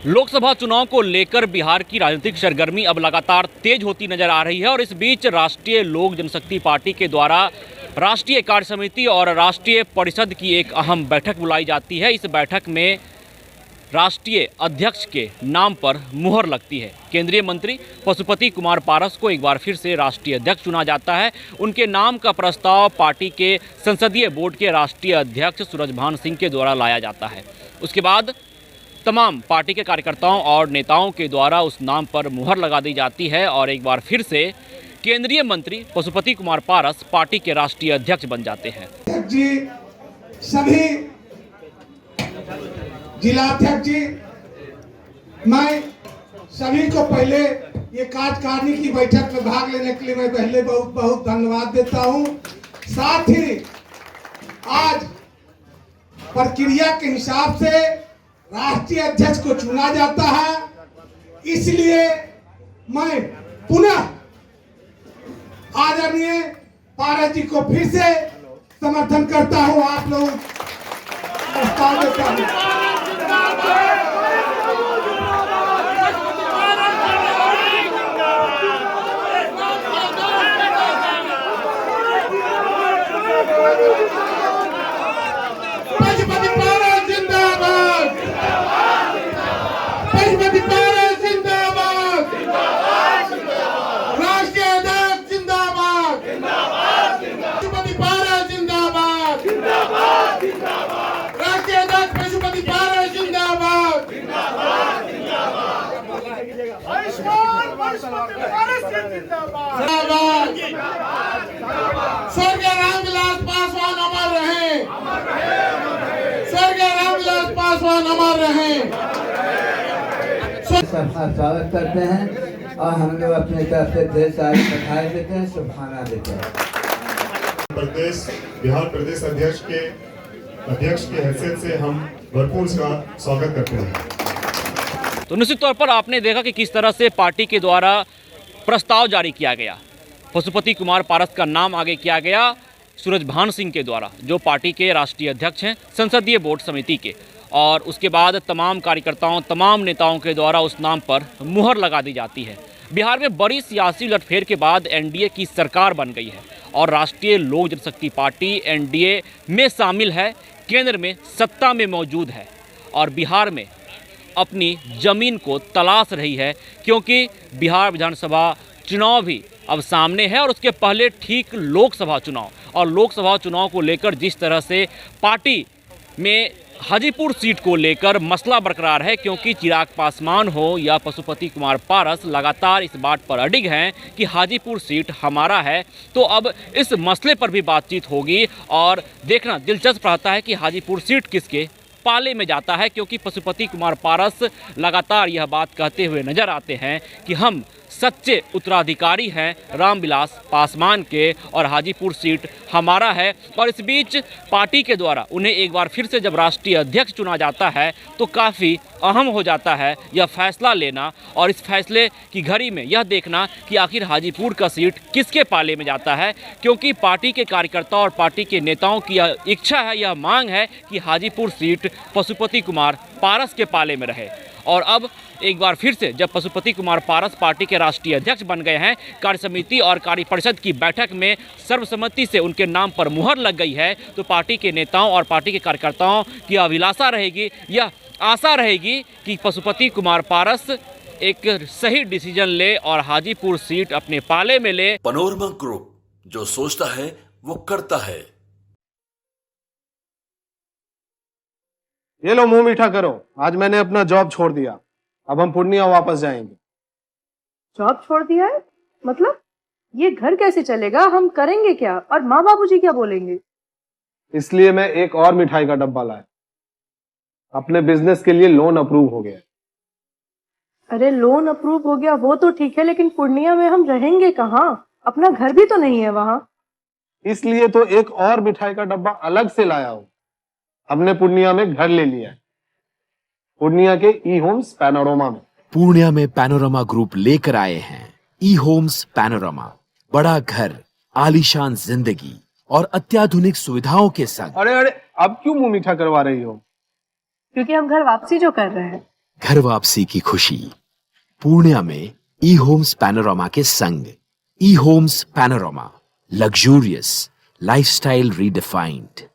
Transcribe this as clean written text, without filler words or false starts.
लोकसभा चुनाव को लेकर बिहार की राजनीतिक सरगर्मी अब लगातार तेज होती नजर आ रही है और इस बीच राष्ट्रीय लोक जनशक्ति पार्टी के द्वारा राष्ट्रीय कार्य समिति और राष्ट्रीय परिषद की एक अहम बैठक बुलाई जाती है। इस बैठक में राष्ट्रीय अध्यक्ष के नाम पर मुहर लगती है। केंद्रीय मंत्री पशुपति कुमार पारस को एक बार फिर से राष्ट्रीय अध्यक्ष चुना जाता है। उनके नाम का प्रस्ताव पार्टी के संसदीय बोर्ड के राष्ट्रीय अध्यक्ष सूरजभान सिंह के द्वारा लाया जाता है। उसके बाद तमाम पार्टी के कार्यकर्ताओं और नेताओं के द्वारा उस नाम पर मुहर लगा दी जाती है और एक बार फिर से केंद्रीय मंत्री पशुपति कुमार पारस पार्टी के राष्ट्रीय अध्यक्ष बन जाते हैं। जी, सभी जिलाध्यक्ष जी, मैं सभी को पहले ये कार्यकारिणी की बैठक में भाग लेने के लिए मैं पहले बहुत बहुत धन्यवाद देता हूं। साथ ही आज प्रक्रिया के हिसाब से राष्ट्रीय अध्यक्ष को चुना जाता है, इसलिए मैं पुनः आदरणीय पारस जी को फिर से समर्थन करता हूं। आप लोग प्रस्ताव देता हूं। पशुपति पारस जिंदाबाद, पशुपति पारस जिंदाबाद, राष्ट्रीय अध्यक्ष जिंदाबाद, पशुपति पारस जिंदाबाद, राष्ट्रीय अध्यक्ष पशुपति पारस जिंदाबाद, स्वर्गीय रामविलास पासवान अमर रहे, स्वर्गीय रामविलास पासवान अमर रहे। सबका स्वागत करते हैं और हम लोग अपनी तरफ से ढेर सारी बधाई देते हैं, शुभकामनाएं देते हैं। बिहार प्रदेश अध्यक्ष के हैसियत से हम भरपूर उसका स्वागत करते हैं। तो निश्चित तौर पर आपने देखा कि किस तरह से पार्टी के द्वारा प्रस्ताव जारी किया गया। पशुपति कुमार पारस का नाम आगे किया गया सूरजभान सिंह के द्वारा, जो पार्टी के राष्ट्रीय अध्यक्ष हैं संसदीय बोर्ड समिति के, और उसके बाद तमाम कार्यकर्ताओं तमाम नेताओं के द्वारा उस नाम पर मुहर लगा दी जाती है। बिहार में बड़ी सियासी उलटफेर के बाद एनडीए की सरकार बन गई है और राष्ट्रीय लोक जनशक्ति पार्टी एनडीए में शामिल है, केंद्र में सत्ता में मौजूद है और बिहार में अपनी ज़मीन को तलाश रही है, क्योंकि बिहार विधानसभा चुनाव भी अब सामने है और उसके पहले ठीक लोकसभा चुनाव, और लोकसभा चुनाव को लेकर जिस तरह से पार्टी में हाजीपुर सीट को लेकर मसला बरकरार है, क्योंकि चिराग पासवान हो या पशुपति कुमार पारस लगातार इस बात पर अडिग हैं कि हाजीपुर सीट हमारा है। तो अब इस मसले पर भी बातचीत होगी और देखना दिलचस्प रहता है कि हाजीपुर सीट किसके पाले में जाता है, क्योंकि पशुपति कुमार पारस लगातार यह बात कहते हुए नजर आते हैं कि हम सच्चे उत्तराधिकारी हैं रामविलास पासवान के और हाजीपुर सीट हमारा है। और इस बीच पार्टी के द्वारा उन्हें एक बार फिर से जब राष्ट्रीय अध्यक्ष चुना जाता है तो काफ़ी अहम हो जाता है यह फैसला लेना, और इस फैसले की घड़ी में यह देखना कि आखिर हाजीपुर का सीट किसके पाले में जाता है, क्योंकि पार्टी के कार्यकर्ता और पार्टी के नेताओं की यह इच्छा है, यह मांग है कि हाजीपुर सीट पशुपति कुमार पारस के पाले में रहे। और अब एक बार फिर से जब पशुपति कुमार पारस पार्टी के राष्ट्रीय अध्यक्ष बन गए हैं, कार्य समिति और कार्य परिषद की बैठक में सर्वसम्मति से उनके नाम पर मुहर लग गई है, तो पार्टी के नेताओं और पार्टी के कार्यकर्ताओं की अभिलाषा रहेगी, यह आशा रहेगी कि पशुपति कुमार पारस एक सही डिसीजन ले और हाजीपुर सीट अपने पाले में ले। पैनोरमा ग्रुप, जो सोचता है वो करता है। ये लो, मुंह मीठा करो। आज मैंने अपना जॉब छोड़ दिया, अब हम पूर्णिया वापस जाएंगे। जॉब छोड़ दिया है? मतलब ये घर कैसे चलेगा? हम करेंगे क्या? और माँ बाबूजी क्या बोलेंगे? इसलिए मैं एक और मिठाई का डब्बा लाया। अपने बिजनेस के लिए लोन अप्रूव हो गया। अरे लोन अप्रूव हो गया वो तो ठीक है, लेकिन पूर्णिया में हम रहेंगे कहाँ? अपना घर भी तो नहीं है वहाँ। इसलिए तो एक और मिठाई का डब्बा अलग से लाया हूँ। हमने पूर्णिया में घर ले लिया है, पूर्णिया के ई होम्स पैनोरमा में। पूर्णिया में पैनोरमा ग्रुप लेकर आए हैं ई होम्स पैनोरमा, बड़ा घर, आलीशान जिंदगी और अत्याधुनिक सुविधाओं के संग। अरे अब क्यों मुंह मीठा करवा रही हो? क्योंकि हम घर वापसी जो कर रहे हैं। घर वापसी की खुशी। पूर्णिया में ई होम्स पैनोरामा के संग। E Homes Panorama, luxurious lifestyle redefined.